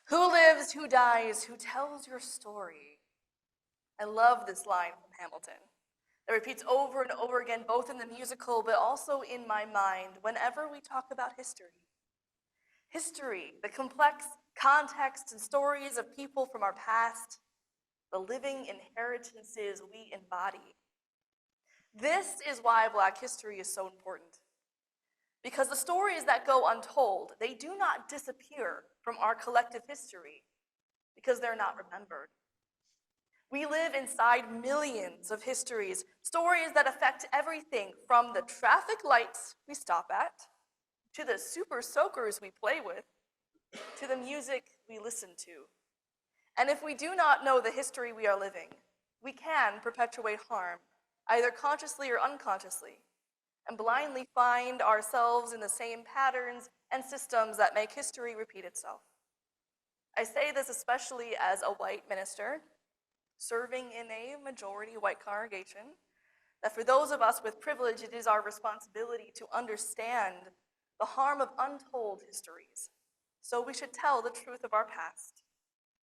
Who lives, who dies, who tells your story? I love this line from Hamilton. It repeats over and over again, both in the musical, but also in my mind, whenever we talk about history. History, the complex context and stories of people from our past, the living inheritances we embody. This is why Black history is so important. Because the stories that go untold, they do not disappear from our collective history because they're not remembered. We live inside millions of histories, stories that affect everything from the traffic lights we stop at, to the super soakers we play with, to the music we listen to. And if we do not know the history we are living, we can perpetuate harm, either consciously or unconsciously, and blindly find ourselves in the same patterns and systems that make history repeat itself. I say this especially as a white minister serving in a majority white congregation, that for those of us with privilege, it is our responsibility to understand the harm of untold histories. So we should tell the truth of our past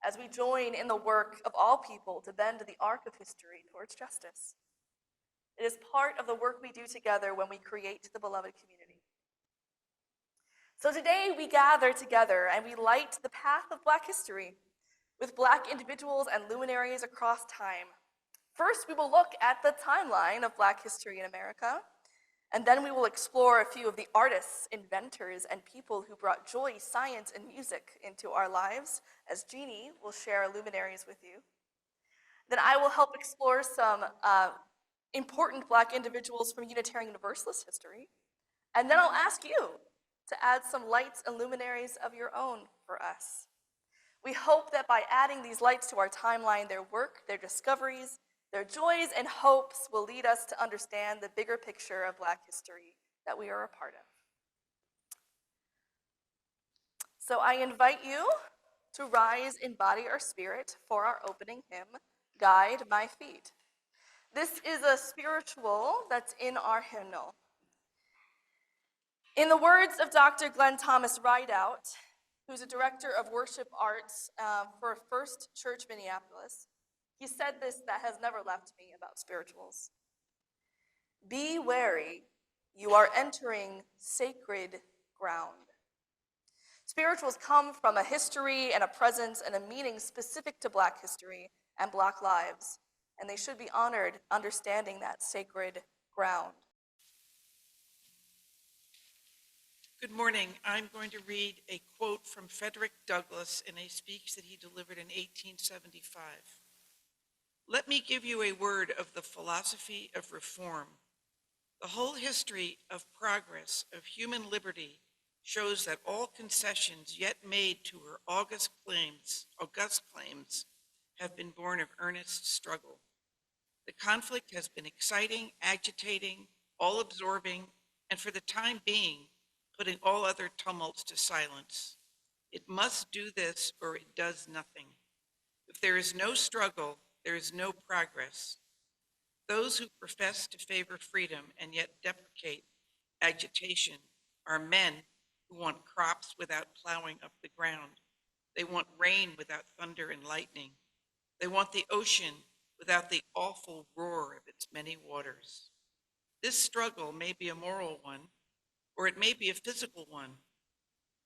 as we join in the work of all people to bend the arc of history towards justice. It is part of the work we do together when we create the beloved community. So today we gather together and we light the path of Black history with Black individuals and luminaries across time. First, we will look at the timeline of Black history in America, and then we will explore a few of the artists, inventors, and people who brought joy, science, and music into our lives, as Jeannie will share luminaries with you. Then I will help explore some important Black individuals from Unitarian Universalist history, and then I'll ask you to add some lights and luminaries of your own for us. We hope that by adding these lights to our timeline, their work, their discoveries, their joys and hopes will lead us to understand the bigger picture of Black history that we are a part of. So I invite you to rise in body or spirit for our opening hymn, Guide My Feet. This is a spiritual that's in our hymnal. In the words of Dr. Glenn Thomas Rideout, who's a director of worship arts for First Church Minneapolis, he said this that has never left me about spirituals. Be wary, you are entering sacred ground. Spirituals come from a history and a presence and a meaning specific to Black history and Black lives, and they should be honored understanding that sacred ground. Good morning. I'm going to read a quote from Frederick Douglass in a speech that he delivered in 1875. Let me give you a word of the philosophy of reform. The whole history of progress of human liberty shows that all concessions yet made to her august claims have been born of earnest struggle. The conflict has been exciting, agitating, all-absorbing, and for the time being, putting all other tumults to silence. It must do this or it does nothing. If there is no struggle, there is no progress. Those who profess to favor freedom and yet deprecate agitation are men who want crops without plowing up the ground. They want rain without thunder and lightning. They want the ocean without the awful roar of its many waters. This struggle may be a moral one, or it may be a physical one,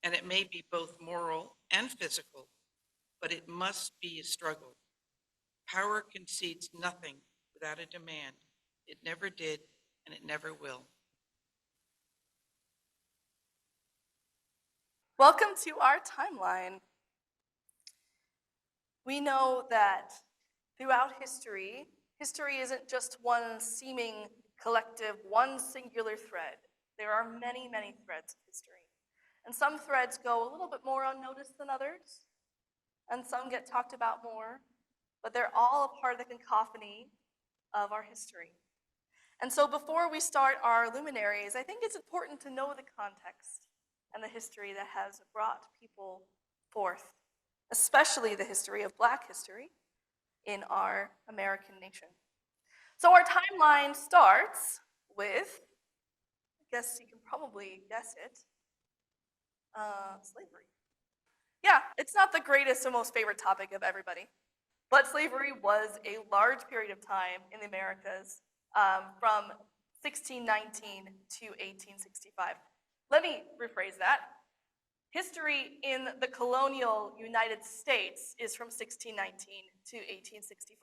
and it may be both moral and physical, but it must be a struggle. Power concedes nothing without a demand. It never did, and it never will. Welcome to our timeline. We know that throughout history, history isn't just one seeming collective, one singular thread. There are many, many threads of history. And some threads go a little bit more unnoticed than others, and some get talked about more, but they're all a part of the cacophony of our history. And so before we start our luminaries, I think it's important to know the context and the history that has brought people forth, especially the history of Black history in our American nation. So our timeline starts with, I guess you can probably guess it, slavery. Yeah, it's not the greatest or most favorite topic of everybody, but slavery was a large period of time in the Americas from 1619 to 1865. Let me rephrase that. History in the colonial United States is from 1619 to 1865.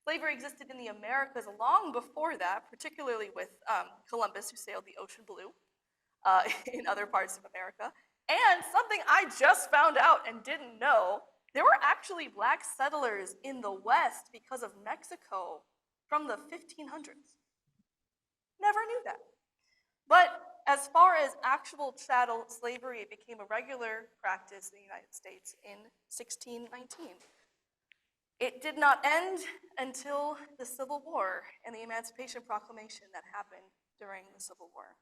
Slavery existed in the Americas long before that, particularly with Columbus, who sailed the ocean blue in other parts of America. And something I just found out and didn't know, there were actually black settlers in the West because of Mexico from the 1500s. Never knew that. But as far as actual chattel slavery, it became a regular practice in the United States in 1619. It did not end until the Civil War and the Emancipation Proclamation that happened during the Civil War.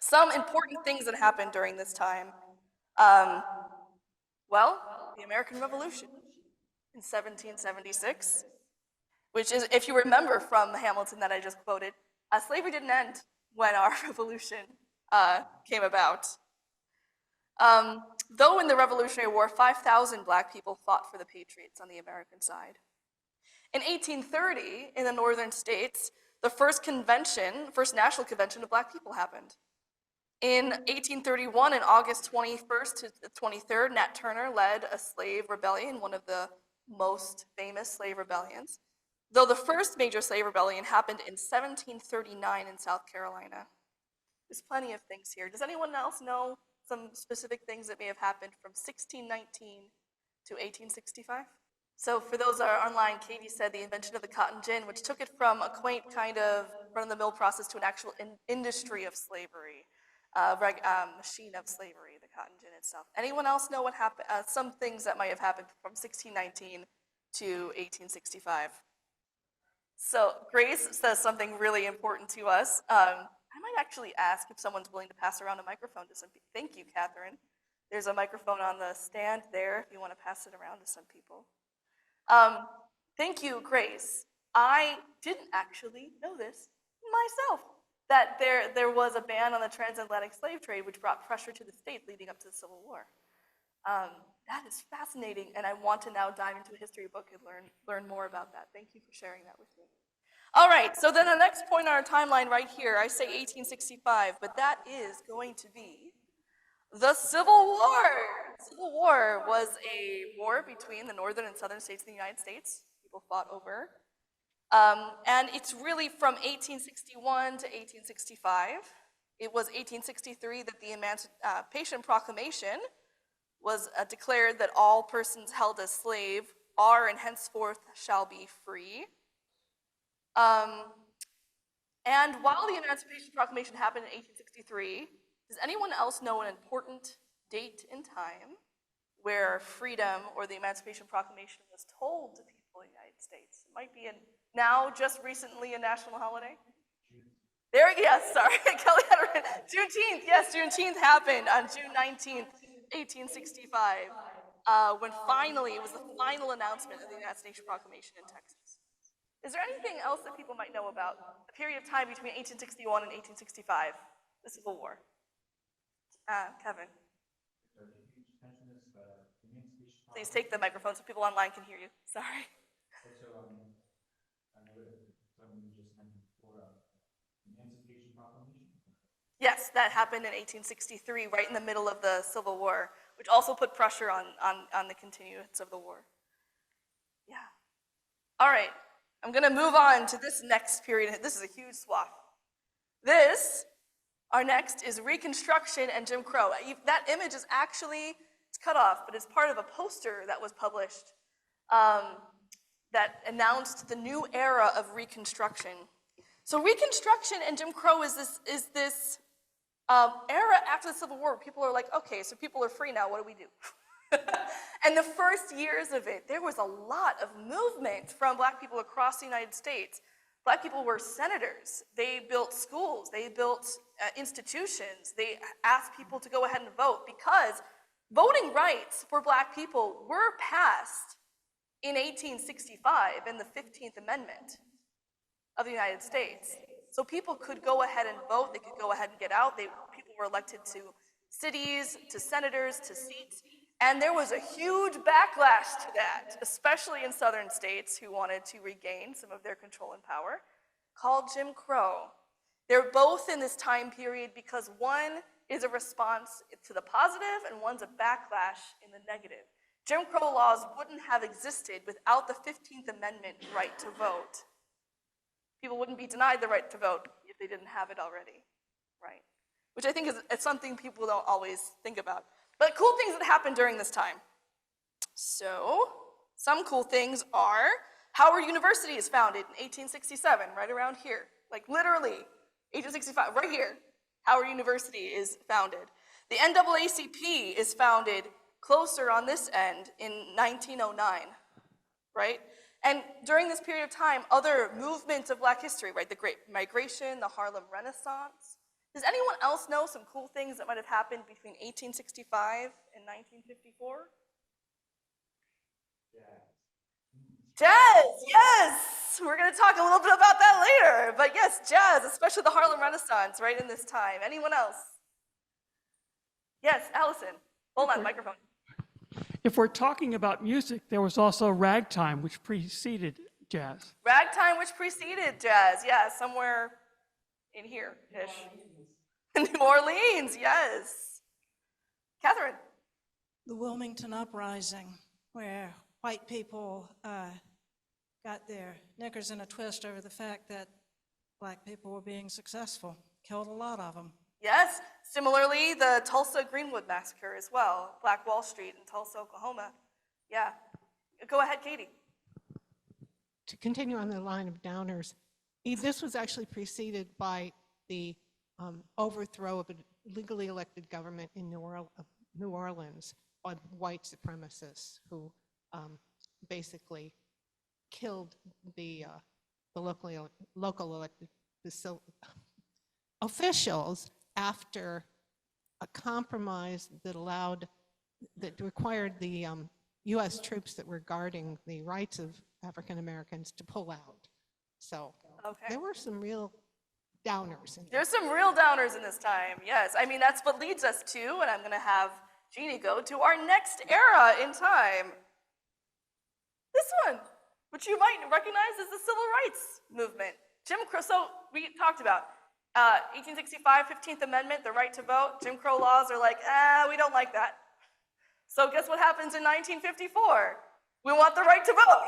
Some important things that happened during this time. Um, well, the American Revolution in 1776, which is, if you remember from Hamilton that I just quoted, slavery didn't end when our revolution came about. Though in the Revolutionary War, 5,000 black people fought for the Patriots on the American side. In 1830, in the northern states, the first national convention of black people happened. In 1831, on August 21st to the 23rd, Nat Turner led a slave rebellion, one of the most famous slave rebellions, though the first major slave rebellion happened in 1739 in South Carolina. There's plenty of things here. Does anyone else know some specific things that may have happened from 1619 to 1865? So for those that are online, Katie said the invention of the cotton gin, which took it from a quaint kind of run-of-the-mill process to an actual industry of slavery, machine of slavery, the cotton gin itself. Anyone else know what happened? Some things that might have happened from 1619 to 1865. So Grace says something really important to us. I might actually ask if someone's willing to pass around a microphone to some people. Thank you, Catherine. There's a microphone on the stand there if you want to pass it around to some people. Thank you, Grace. I didn't actually know this myself, that there was a ban on the transatlantic slave trade, which brought pressure to the states leading up to the Civil War. That is fascinating, and I want to now dive into a history book and learn more about that. Thank you for sharing that with me. All right, so then the next point on our timeline right here, I say 1865, but that is going to be the Civil War. The Civil War was a war between the northern and southern states of the United States. People fought over. And it's really from 1861 to 1865. It was 1863 that the Emancipation Proclamation was declared that all persons held as slave are and henceforth shall be free. And while the Emancipation Proclamation happened in 1863, does anyone else know an important date in time where freedom or the Emancipation Proclamation was told to people in the United States? It might be now just recently a national holiday. Yes, sorry, Kelly had it written. Juneteenth, yes, Juneteenth happened on June 19th, 1865, when finally, it was the final announcement of the Emancipation Proclamation in Texas. Is there anything else that people might know about the period of time between 1861 and 1865, the Civil War? Kevin. Please take the microphone so people online can hear you. Sorry. Also, I know that someone just mentioned before, Emancipation Proclamation. Yes, that happened in 1863, right in the middle of the Civil War, which also put pressure on the continuance of the war. Yeah. All right, I'm gonna move on to this next period. This is a huge swath. Our next is Reconstruction and Jim Crow. That image is actually, it's cut off, but it's part of a poster that was published that announced the new era of Reconstruction. So Reconstruction and Jim Crow is this era after the Civil War where people are like, okay, so people are free now, what do we do? And the first years of it, there was a lot of movement from black people across the United States. Black people were senators. They built schools. They built institutions. They asked people to go ahead and vote because voting rights for black people were passed in 1865 in the 15th Amendment of the United States. So people could go ahead and vote. They could go ahead and get out. People were elected to cities, to senators, to seats. And there was a huge backlash to that, especially in southern states who wanted to regain some of their control and power, called Jim Crow. They're both in this time period because one is a response to the positive and one's a backlash in the negative. Jim Crow laws wouldn't have existed without the 15th Amendment right to vote. People wouldn't be denied the right to vote if they didn't have it already, right? Which I think is something people don't always think about. But cool things that happened during this time. So, some cool things are Howard University is founded in 1867, right around here. Like literally, 1865, right here. Howard University is founded. The NAACP is founded closer on this end in 1909, right? And during this period of time, other movements of Black history, right? The Great Migration, the Harlem Renaissance. Does anyone else know some cool things that might have happened between 1865 and 1954? Jazz, yes! We're gonna talk a little bit about that later. But yes, jazz, especially the Harlem Renaissance, right in this time. Anyone else? Yes, Allison. Hold on, microphone. If we're talking about music, there was also ragtime, which preceded jazz. Ragtime, which preceded jazz, yeah, somewhere in here-ish. New Orleans, yes. Catherine. The Wilmington Uprising, where white people got their knickers in a twist over the fact that Black people were being successful, killed a lot of them. Yes, similarly, the Tulsa Greenwood Massacre as well, Black Wall Street in Tulsa, Oklahoma. Yeah. Go ahead, Katie. To continue on the line of downers, this was actually preceded by the overthrow of a legally elected government in New Orleans by white supremacists who basically killed the local elected officials after a compromise that required the U.S. troops that were guarding the rights of African Americans to pull out. So there were some real downers. There's some real downers in this time, yes. I mean, that's what leads us to, and I'm going to have Jeannie go to our next era in time. This one, which you might recognize as the Civil Rights Movement. Jim Crow, so we talked about 1865, 15th Amendment, the right to vote. Jim Crow laws are like, we don't like that. So guess what happens in 1954? We want the right to vote,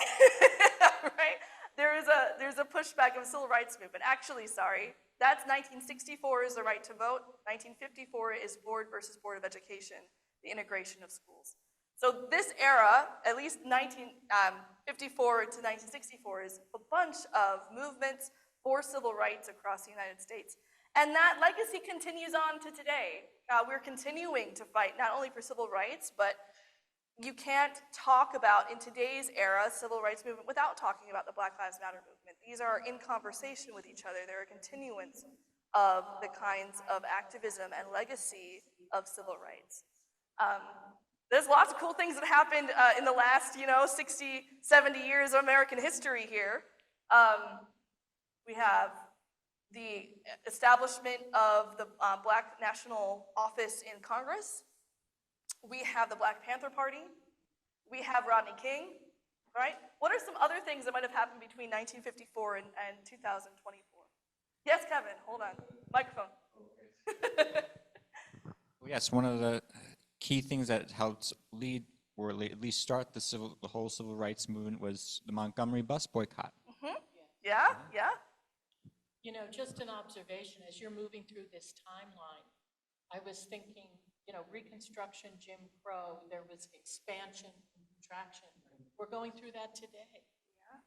right? There's a pushback of the Civil Rights Movement. Actually, sorry, that's 1964 is the right to vote. 1954 is Board versus Board of Education, the integration of schools. So this era, at least 1954 to 1964, is a bunch of movements for civil rights across the United States. And that legacy continues on to today. We're continuing to fight not only for civil rights, but you can't talk about, in today's era, civil rights movement without talking about the Black Lives Matter movement. These are in conversation with each other. They're a continuance of the kinds of activism and legacy of civil rights. There's lots of cool things that happened in the last, 60, 70 years of American history here. We have the establishment of the Black National Office in Congress. We have the Black Panther Party. We have Rodney King, right? What are some other things that might have happened between 1954 and 2024? Yes, Kevin, hold on. Microphone. Well, yes, one of the key things that helped lead, or at least start the whole civil rights movement was the Montgomery bus boycott. Mm-hmm. Yeah. You know, just an observation, as you're moving through this timeline, I was thinking, Reconstruction, Jim Crow, there was expansion and contraction. We're going through that today,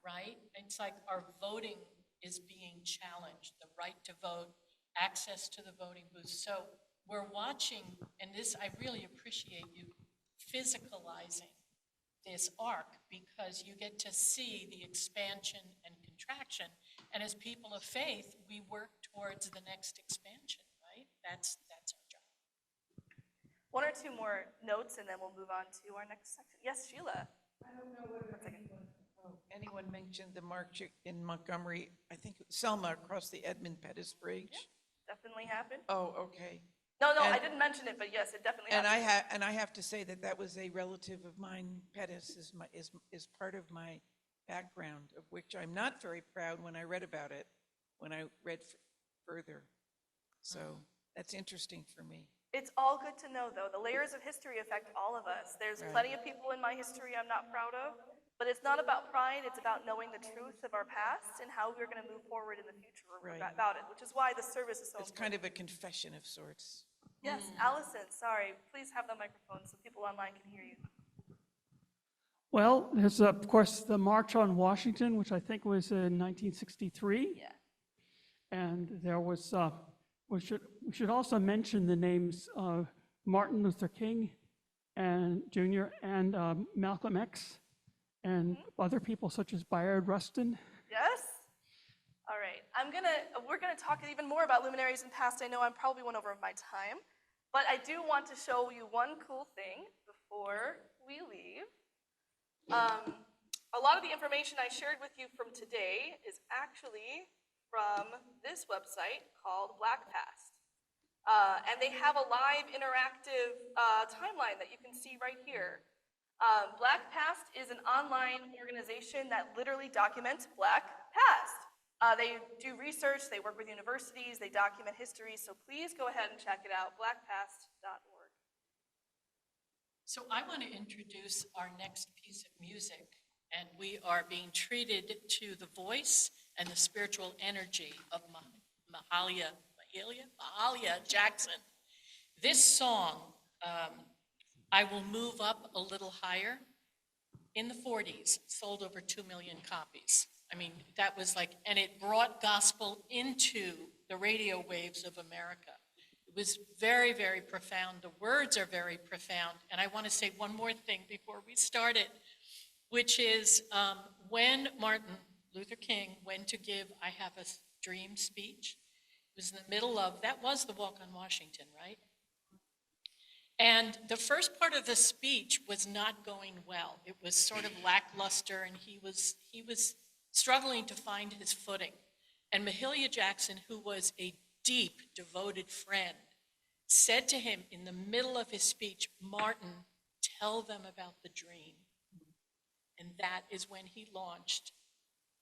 right? It's like our voting is being challenged, the right to vote, access to the voting booth. So we're watching, and this, I really appreciate you physicalizing this arc, because you get to see the expansion and contraction. And as people of faith, we work towards the next expansion, right? That's our job. One or two more notes, and then we'll move on to our next section. Yes, Sheila. I don't know whether anyone mentioned the march in Montgomery. I think Selma across the Edmund Pettus Bridge. Yeah, definitely happened. Oh, okay. No, I And- didn't mention it, but yes, it definitely And happened. I have to say that that was a relative of mine. Pettis is part of my background, of which I'm not very proud when I read about it, when I read further. So that's interesting for me. It's all good to know, though. The layers of history affect all of us. There's Right. plenty of people in my history I'm not proud of, but it's not about pride. It's about knowing the truth of our past and how we're going to move forward in the future Right. about it, which is why the service is so It's important. kind of a confession of sorts. Yes, Allison, sorry. Please have the microphone so people online can hear you. Well, there's, of course, the March on Washington, which I think was in 1963. Yeah. And there was, we should also mention the names of Martin Luther King and Jr. and Malcolm X and other people such as Bayard Rustin. Yes? All right. We're gonna talk even more about luminaries in past. I know I'm probably one over my time, but I do want to show you one cool thing before we leave. A lot of the information I shared with you from today is actually from this website called BlackPast. And they have a live interactive timeline that you can see right here. BlackPast is an online organization that literally documents Black past. They do research, they work with universities, they document history, so please go ahead and check it out, blackpast.org. So I want to introduce our next piece of music, and we are being treated to the voice and the spiritual energy of Mahalia Jackson. This song, I Will Move Up a Little Higher, in the 40s, sold over 2 million copies. I mean, that was like, and it brought gospel into the radio waves of America. It was very, very profound. The words are very profound. And I want to say one more thing before we start it, which is when Martin Luther King went to give I Have a Dream speech, it was in the middle of, that was the Walk on Washington, right? And the first part of the speech was not going well. It was sort of lackluster, and he was struggling to find his footing. And Mahalia Jackson, who was a deep, devoted friend, said to him in the middle of his speech, Martin, tell them about the dream. And that is when he launched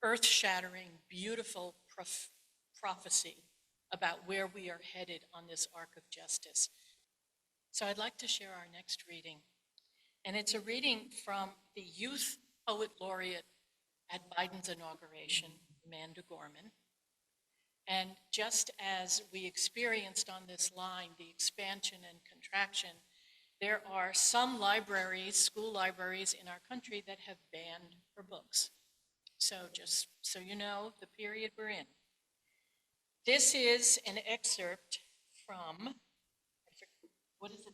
earth-shattering, beautiful prophecy about where we are headed on this arc of justice. So I'd like to share our next reading. And it's a reading from the Youth Poet Laureate at Biden's inauguration, Amanda Gorman. And just as we experienced on this line, the expansion and contraction, there are some libraries, school libraries in our country that have banned her books. So just so you know, the period we're in. This is an excerpt from, what is it?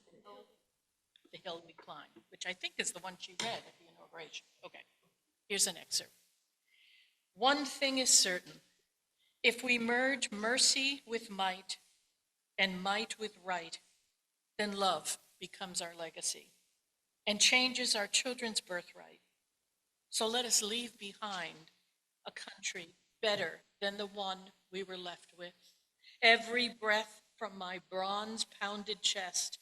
The Hill We Climb, which I think is the one she read at the inauguration. Okay, here's an excerpt. One thing is certain. If we merge mercy with might and might with right, then love becomes our legacy and changes our children's birthright. So let us leave behind a country better than the one we were left with. Every breath from my bronze-pounded chest,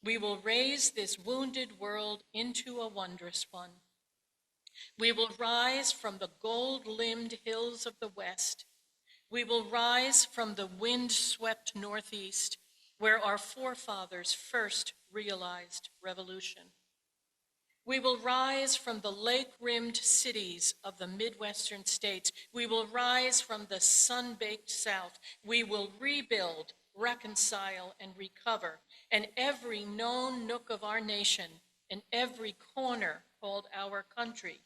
we will raise this wounded world into a wondrous one. We will rise from the gold-limbed hills of the West. We will rise from the wind-swept Northeast, where our forefathers first realized revolution. We will rise from the lake-rimmed cities of the Midwestern states. We will rise from the sun-baked South. We will rebuild, reconcile, and recover, and every known nook of our nation and every corner called our country.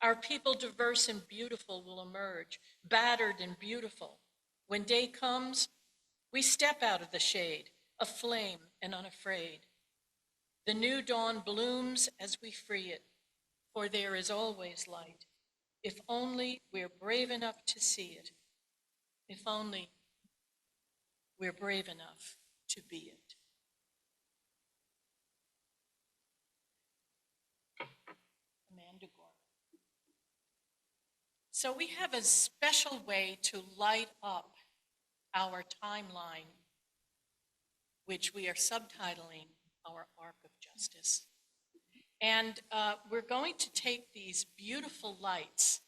Our people, diverse and beautiful, will emerge, battered and beautiful. When day comes, we step out of the shade, aflame and unafraid. The new dawn blooms as we free it, for there is always light, if only we're brave enough to see it, if only we're brave enough to be it. Amanda Gorman. So we have a special way to light up our timeline which we are subtitling Our Arc of Justice. And we're going to take these beautiful lights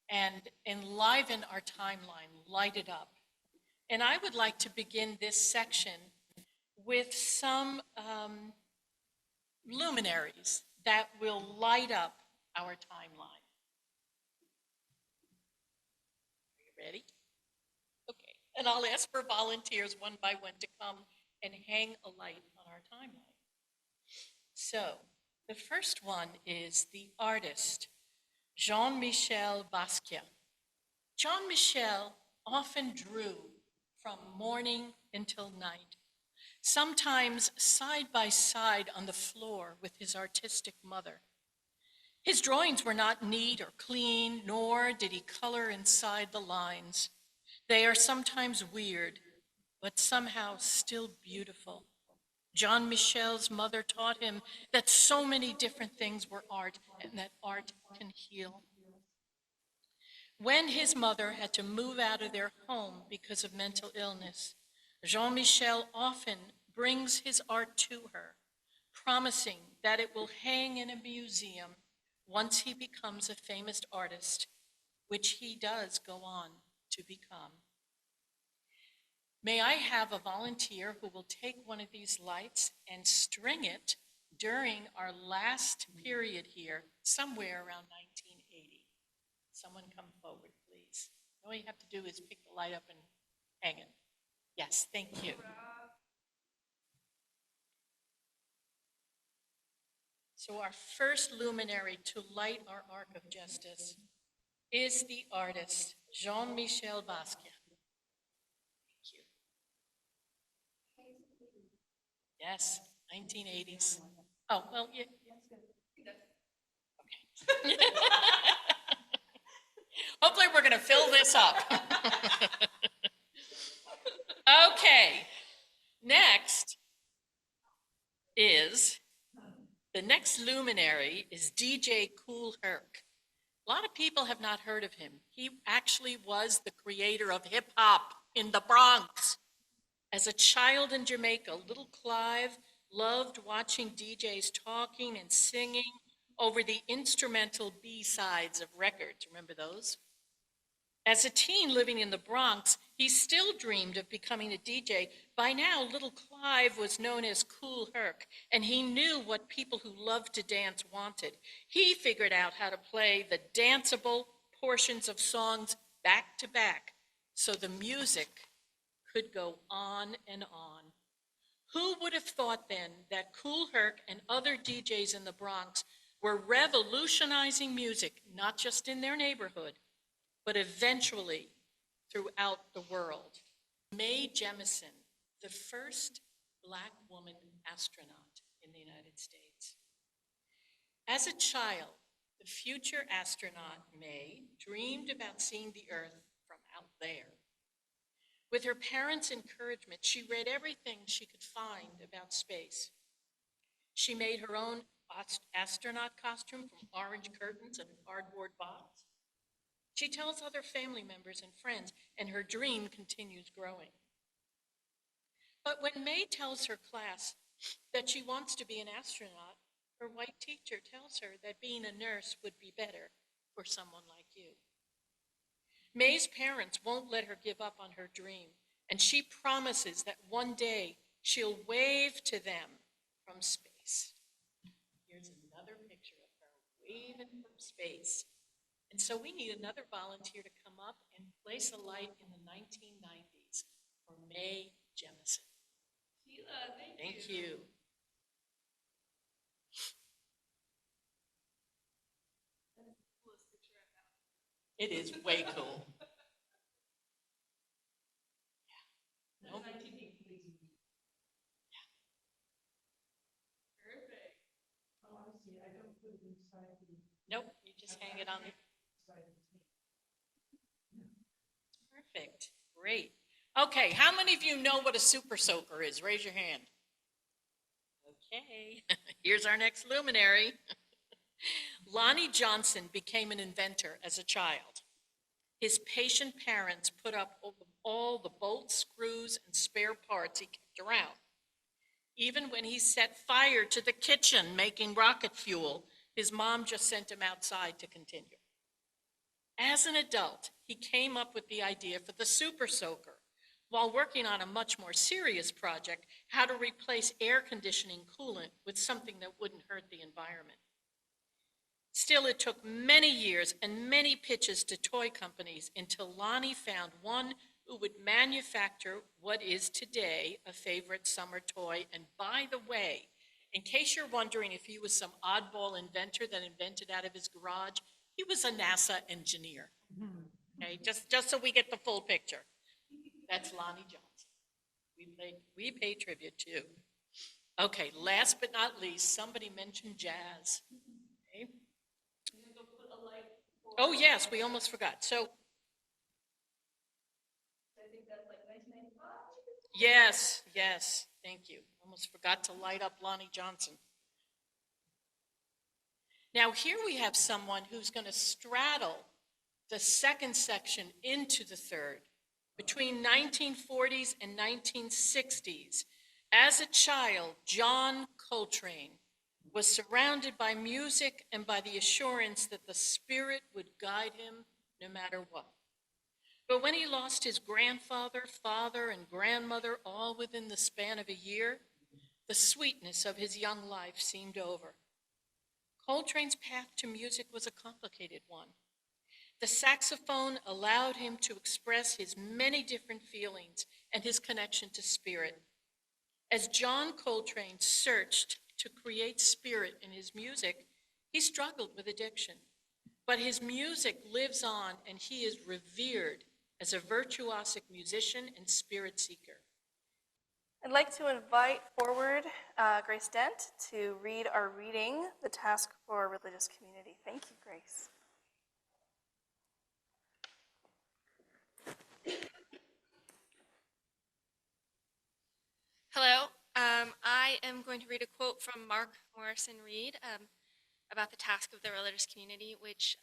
and enliven our timeline, light it up. And I would like to begin this section with some luminaries that will light up our timeline. Are you ready? Okay. And I'll ask for volunteers one by one to come and hang a light on our timeline. So, the first one is the artist, Jean-Michel Basquiat. Jean-Michel often drew from morning until night, sometimes side by side on the floor with his artistic mother. His drawings were not neat or clean, nor did he color inside the lines. They are sometimes weird, but somehow still beautiful. Jean-Michel's mother taught him that so many different things were art and that art can heal. When his mother had to move out of their home because of mental illness, Jean-Michel often brings his art to her, promising that it will hang in a museum once he becomes a famous artist, which he does go on to become. May I have a volunteer who will take one of these lights and string it during our last period here, somewhere around 1980. Someone come forward, please. All you have to do is pick the light up and hang it. Yes, thank you. So our first luminary to light our arc of justice is the artist, Jean-Michel Basquiat. Thank you. Yes, 1980s. Oh, well, yeah. Okay. Hopefully we're going to fill this up. Okay. Next is, the next luminary is DJ Kool Herc. A lot of people have not heard of him. He actually was the creator of hip hop in the Bronx. As a child in Jamaica, little Clive loved watching DJs talking and singing over the instrumental B-sides of records. Remember those? As a teen living in the Bronx, he still dreamed of becoming a DJ. By now, little Clive was known as Kool Herc, and he knew what people who loved to dance wanted. He figured out how to play the danceable portions of songs back to back, so the music could go on and on. Who would have thought then that Kool Herc and other DJs in the Bronx were revolutionizing music, not just in their neighborhood, but eventually throughout the world? Mae Jemison, the first Black woman astronaut in the United States. As a child, the future astronaut Mae dreamed about seeing the Earth from out there. With her parents' encouragement, she read everything she could find about space. She made her own astronaut costume from orange curtains and a cardboard box. She tells other family members and friends, and her dream continues growing. But when Mae tells her class that she wants to be an astronaut, her white teacher tells her that being a nurse would be better for someone like you. Mae's parents won't let her give up on her dream, and she promises that one day she'll wave to them from space. Here's another picture of her waving from space. And so we need another volunteer to come up and place a light in the 1990s for Mae Jemison. Sheila, thank you. It is way cool. Yeah. Nope. Perfect. Oh, I see. I don't put it inside the. Nope, you just hang it on the. Perfect. Great. Okay, how many of you know what a super soaker is? Raise your hand. Okay, here's our next luminary. Lonnie Johnson became an inventor as a child. His patient parents put up all the bolts, screws, and spare parts he kept around. Even when he set fire to the kitchen making rocket fuel, his mom just sent him outside to continue. As an adult, he came up with the idea for the Super Soaker, while working on a much more serious project, how to replace air conditioning coolant with something that wouldn't hurt the environment. Still, it took many years and many pitches to toy companies until Lonnie found one who would manufacture what is today a favorite summer toy. And by the way, in case you're wondering if he was some oddball inventor that invented out of his garage, he was a NASA engineer. Okay, just so we get the full picture. That's Lonnie Johnson. We pay tribute to. Okay, last but not least, somebody mentioned jazz. Okay. Oh yes, we almost forgot. So. Yes, thank you. Almost forgot to light up Lonnie Johnson. Now here we have someone who's going to straddle the second section into the third. Between 1940s and 1960s, as a child, John Coltrane was surrounded by music and by the assurance that the Spirit would guide him no matter what. But when he lost his grandfather, father, and grandmother all within the span of a year, the sweetness of his young life seemed over. Coltrane's path to music was a complicated one. The saxophone allowed him to express his many different feelings and his connection to spirit. As John Coltrane searched to create spirit in his music, he struggled with addiction. But his music lives on, and he is revered as a virtuosic musician and spirit seeker. I'd like to invite forward Grace Dent to read our reading, The Task for a Religious Community. Thank you, Grace. Hello, I am going to read a quote from Mark Morrison Reed about the task of the religious community, which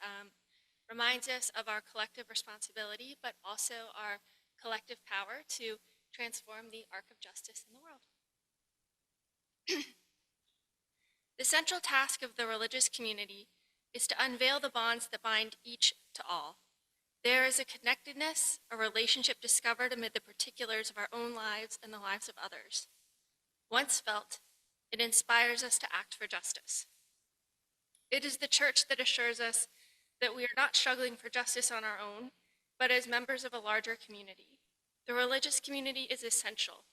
reminds us of our collective responsibility, but also our collective power to transform the arc of justice in the world. The central task of the religious community is to unveil the bonds that bind each to all. There is a connectedness, a relationship discovered amid the particulars of our own lives and the lives of others. Once felt, it inspires us to act for justice. It is the church that assures us that we are not struggling for justice on our own, but as members of a larger community. The religious community is essential,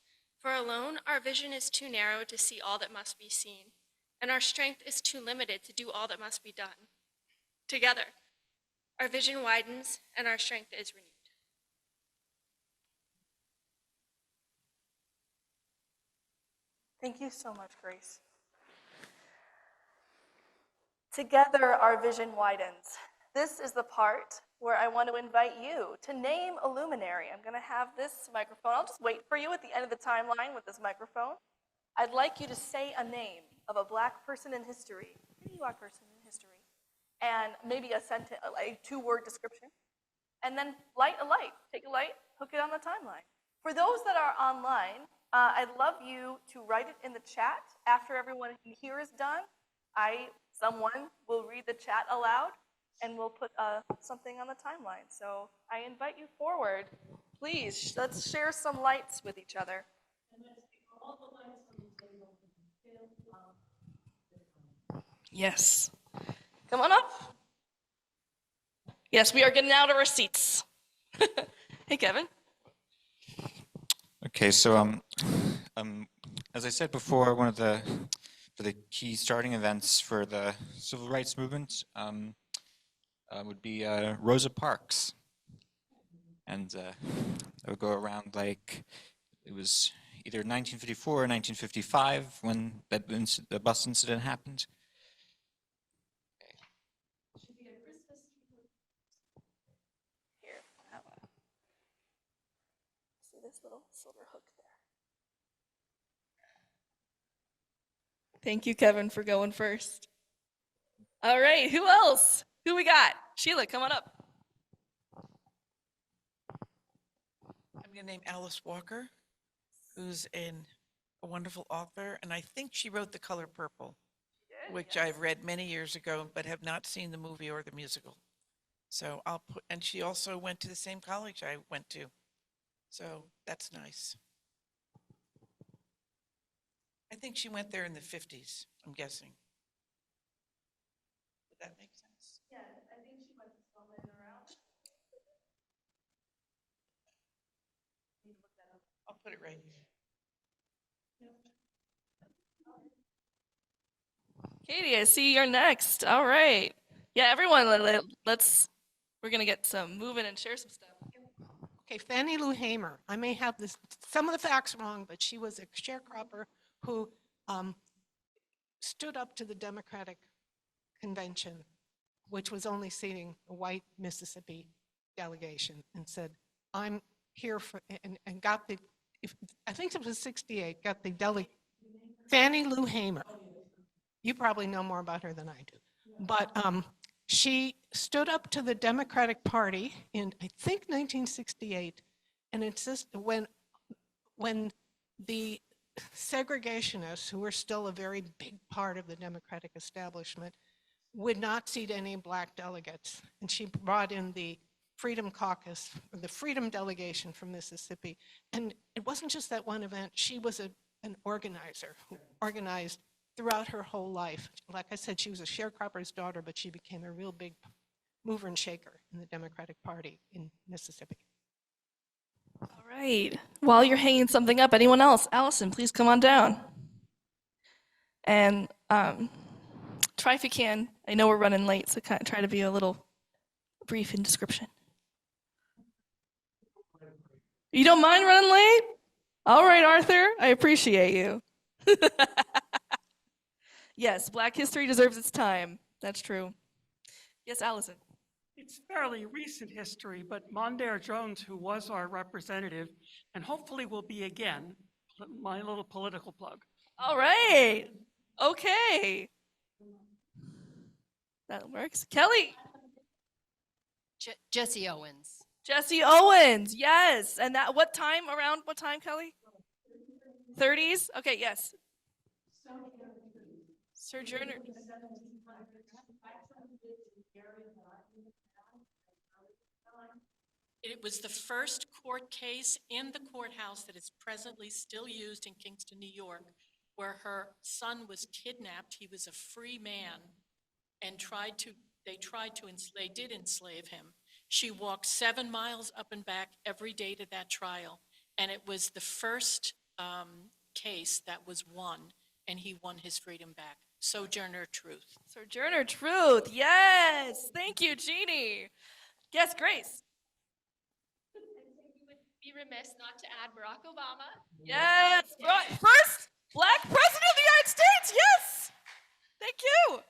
for alone our vision is too narrow to see all that must be seen, and our strength is too limited to do all that must be done. Together, our vision widens and our strength is renewed. Thank you so much, Grace. Together, our vision widens. This is the part where I want to invite you to name a luminary. I'm going to have this microphone. I'll just wait for you at the end of the timeline with this microphone. I'd like you to say a name of a Black person in history, any Black person in history, and maybe a sentence, a two-word description, and then light a light. Take a light, hook it on the timeline. For those that are online, I'd love you to write it in the chat after everyone here is done. Someone will read the chat aloud, and we'll put something on the timeline. So I invite you forward. Please, let's share some lights with each other. Yes. Come on up. Yes, we are getting out of our seats. Hey, Kevin. Okay, so as I said before, one of the key starting events for the civil rights movement would be Rosa Parks, and it would go around like it was either 1954 or 1955 when the bus incident happened. Here, see this little silver hook there. Thank you, Kevin, for going first. All right, who else? Who we got? Sheila, come on up. I'm going to name Alice Walker, who's an a wonderful author, and I think she wrote The Color Purple, Did, which yes. I've read many years ago, but have not seen the movie or the musical. So I'll put, and she also went to the same college I went to. So that's nice. I think she went there in the 50s, I'm guessing. Would that make sense? Yeah, I think she went to Spelman around. Need to look that up. I'll put it right here. Katie, I see you're next. All right. Yeah, everyone, let's, we're going to get some moving and share some stuff. Okay, Fannie Lou Hamer. I may have some of the facts wrong, but she was a sharecropper who stood up to the Democratic convention, which was only seating a white Mississippi delegation, and said, I'm here for, and got the, I think it was 68, got the delegate, Fannie Lou Hamer. You probably know more about her than I do. But she stood up to the Democratic Party in, I think, 1968, and insisted when the segregationists, who were still a very big part of the Democratic establishment, would not seat any black delegates. And she brought in the Freedom Caucus, or the Freedom Delegation from Mississippi. And it wasn't just that one event. She was an organizer who organized throughout her whole life. Like I said, she was a sharecropper's daughter, but she became a real big mover and shaker in the Democratic Party in Mississippi. All right. While you're hanging something up, anyone else? Allison, please come on down. And try if you can. I know we're running late, so kind of try to be a little brief in description. You don't mind running late? All right, Arthur. I appreciate you. Yes, Black history deserves its time. That's true. Yes, Allison. It's fairly recent history, but Mondaire Jones, who was our representative, and hopefully will be again, my little political plug. All right. Okay. That works. Kelly. Jesse Owens. Jesse Owens. Yes. And that what time, Kelly? 30s? Okay, yes. Sojourner. It was the first court case in the courthouse that is presently still used in Kingston, New York, where her son was kidnapped. He was a free man and they did enslave him. She walked 7 miles up and back every day to that trial. And it was the first case that was won, and he won his freedom back. Sojourner Truth. Sojourner Truth. Yes. Thank you, Jeannie. Yes, Grace. You would be remiss not to add Barack Obama. Yes. First Black president of the United States. Yes. Thank you.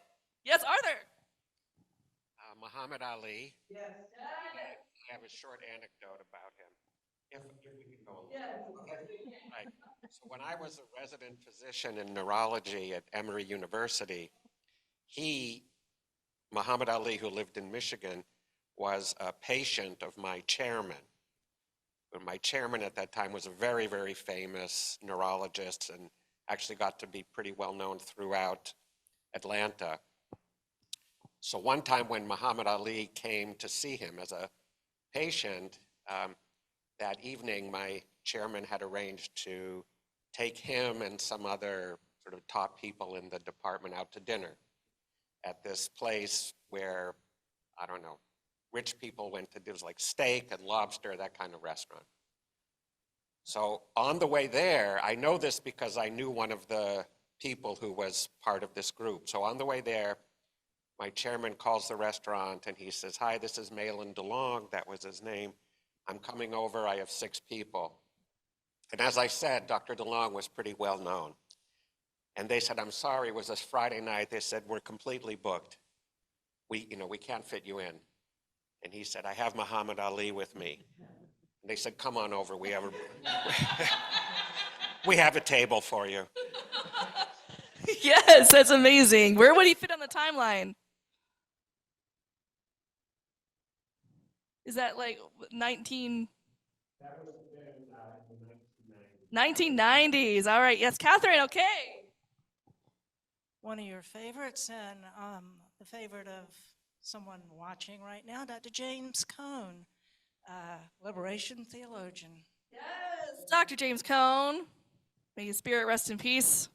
Yes, Arthur. Muhammad Ali. Yes. I have a short anecdote about him. If we can go along. Right. So when I was a resident physician in neurology at Emory University, Muhammad Ali, who lived in Michigan, was a patient of my chairman. My chairman at that time was a very, very famous neurologist and actually got to be pretty well known throughout Atlanta. So one time when Muhammad Ali came to see him as a patient, that evening my chairman had arranged to take him and some other sort of top people in the department out to dinner at this place where, I don't know, rich people went to, it was like steak and lobster, that kind of restaurant. So on the way there, I know this because I knew one of the people who was part of this group. So on the way there, my chairman calls the restaurant and he says, "Hi, this is Malin DeLong," that was his name. "I'm coming over, I have 6 people. And as I said, Dr. DeLong was pretty well known. And they said, "I'm sorry, it was a Friday night." They said, "We're completely booked. We can't fit you in." And he said, "I have Muhammad Ali with me." And they said, "Come on over, we have a table for you." Yes, that's amazing. Where would he fit on the timeline? Is that like 19? That was in the 1990s. 1990s. All right. Yes, Catherine. Okay. One of your favorites, and the favorite of someone watching right now, Dr. James Cone, liberation theologian. Yes, Dr. James Cone. May his spirit rest in peace.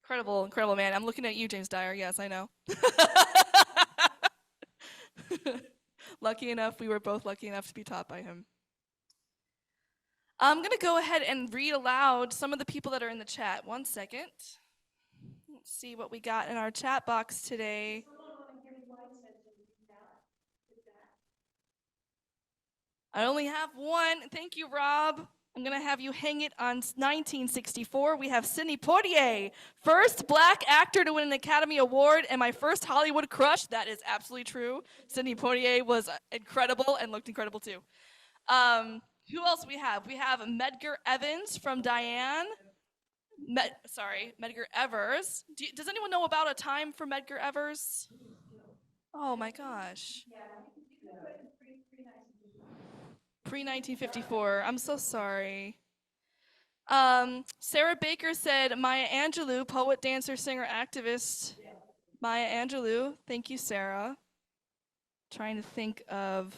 Incredible, incredible man. I'm looking at you, James Dyer. Yes, I know. We were both lucky enough to be taught by him. I'm going to go ahead and read aloud some of the people that are in the chat. One second. Let's see what we got in our chat box today. I only have one. Thank you, Rob. I'm going to have you hang it on 1964. We have Sidney Poitier, first black actor to win an Academy Award and my first Hollywood crush. That is absolutely true. Sidney Poitier was incredible and looked incredible too. Who else we have? We have Medgar Evans from Diane. Medgar Evers. Does anyone know about a time for Medgar Evers? Oh my gosh. Pre-1954. I'm so sorry. Sarah Baker said, Maya Angelou, poet, dancer, singer, activist. Maya Angelou. Thank you, Sarah. Trying to think of...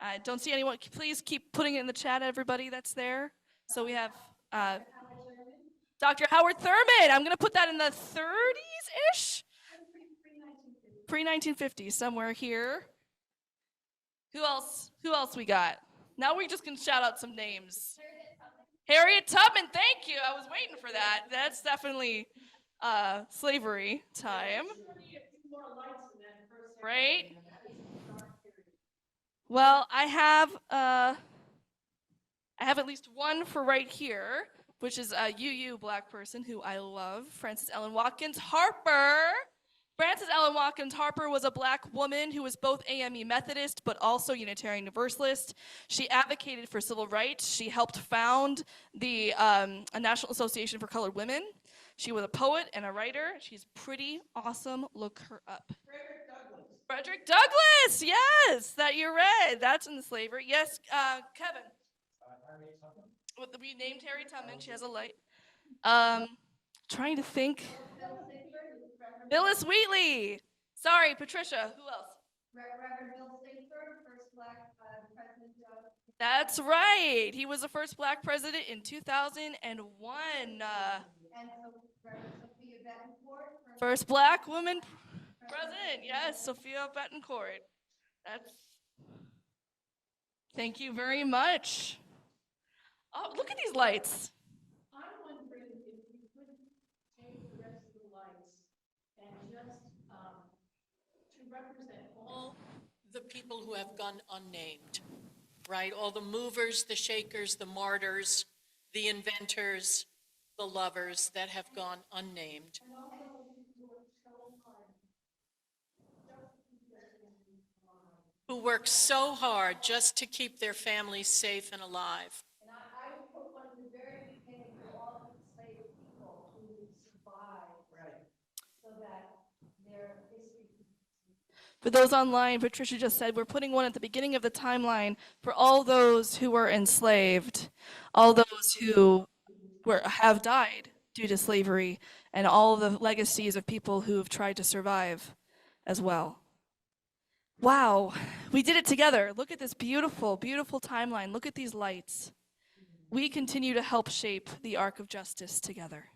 I don't see anyone. Please keep putting it in the chat, everybody that's there. So we have Dr. Howard Thurman. I'm going to put that in the 30s-ish? Pre-1950s, somewhere here. Who else we got? Now we just can shout out some names. Harriet Tubman, thank you. I was waiting for that. That's definitely slavery time. Right? Well, I have at least one for right here, which is a UU black person who I love, Frances Ellen Watkins Harper. Frances Ellen Watkins Harper was a black woman who was both AME Methodist but also Unitarian Universalist. She advocated for civil rights. She helped found the a National Association for Colored Women. She was a poet and a writer. She's pretty awesome. Look her up. Frederick Douglass, yes, that you read. That's in the slavery. Yes, Kevin. We named Harriet Tubman. She has a light. Trying to think. Phyllis Wheatley. Sorry, Patricia. Who else? Reverend Bill Stingford, first black president of... That's right. He was the first black president in 2001. And Reverend Sophia Betancourt. First black woman president. Yes, Sophia Betancourt. That's... Thank you very much. Oh, look at these lights. I'm wondering if we could take the rest of the lights and just to represent all the people who have gone unnamed, right? All the movers, the shakers, the martyrs, the inventors, the lovers that have gone unnamed. Who work so hard just to keep their families safe and alive. And I would put one at the very beginning for all the enslaved people who survived, right, so that their history. For those online, Patricia just said, we're putting one at the beginning of the timeline for all those who were enslaved, all those who have died due to slavery, and all the legacies of people who've tried to survive as well. Wow, we did it together. Look at this beautiful, beautiful timeline. Look at these lights. We continue to help shape the arc of justice together.